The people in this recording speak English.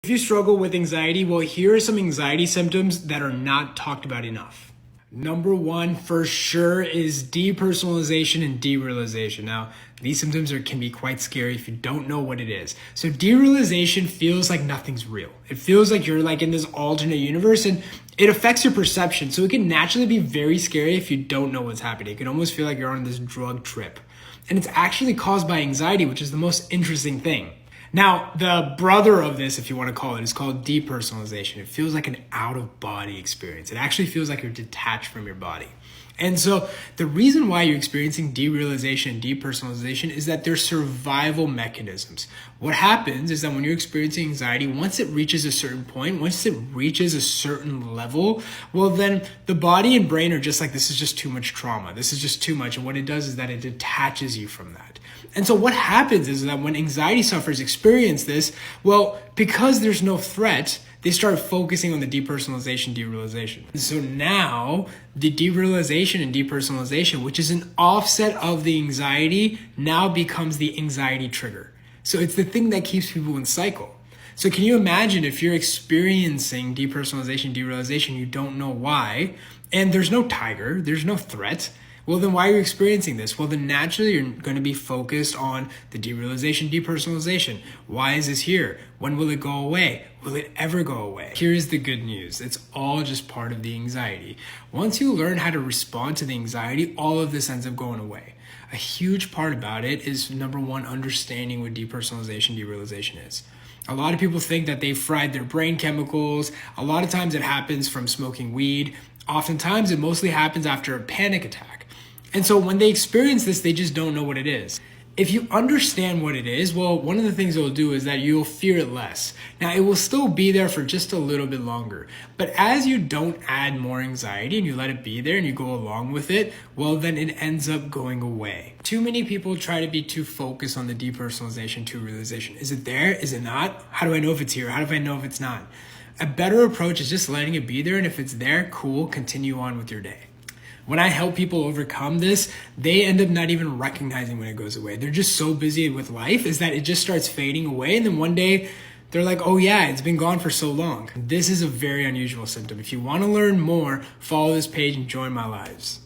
If you struggle with anxiety, well, here are some anxiety symptoms that are not talked about enough. Number one, for sure, is depersonalization and derealization. Now, these symptoms can be quite scary if you don't know what it is. So derealization feels like nothing's real. It feels like you're like in this alternate universe, and it affects your perception. So it can naturally be very scary if you don't know what's happening. It can almost feel like you're on this drug trip. And it's actually caused by anxiety, which is the most interesting thing. Now, the brother of this, if you want to call it, is called depersonalization. It feels like an out-of-body experience. It actually feels like you're detached from your body. And so the reason why you're experiencing derealization and depersonalization is that they're survival mechanisms. What happens is that when you're experiencing anxiety, once it reaches a certain point, once it reaches a certain level, well, then the body and brain are just like, this is just too much trauma. This is just too much. And what it does is that it detaches you from that. And so what happens is that when anxiety sufferers experience this, well, because there's no threat, they start focusing on the depersonalization, derealization. And so now the derealization and depersonalization, which is an offset of the anxiety, now becomes the anxiety trigger. So it's the thing that keeps people in cycle. So can you imagine if you're experiencing depersonalization, derealization, you don't know why, and there's no tiger, there's no threat. Well, then why are you experiencing this? Well, then naturally you're going to be focused on the derealization, depersonalization. Why is this here? When will it go away? Will it ever go away? Here's the good news. It's all just part of the anxiety. Once you learn how to respond to the anxiety, all of this ends up going away. A huge part about it is, number one, understanding what depersonalization, derealization is. A lot of people think that they've fried their brain chemicals. A lot of times it happens from smoking weed. Oftentimes it mostly happens after a panic attack. And so when they experience this, they just don't know what it is. If you understand what it is, well, one of the things it will do is that you'll fear it less. Now, it will still be there for just a little bit longer. But as you don't add more anxiety and you let it be there and you go along with it, well, then it ends up going away. Too many people try to be too focused on the depersonalization, too realization. Is it there? Is it not? How do I know if it's here? How do I know if it's not? A better approach is just letting it be there. And if it's there, cool, continue on with your day. When I help people overcome this, they end up not even recognizing when it goes away. They're just so busy with life is that it just starts fading away. And then one day they're like, oh yeah, it's been gone for so long. This is a very unusual symptom. If you want to learn more, follow this page and join my lives.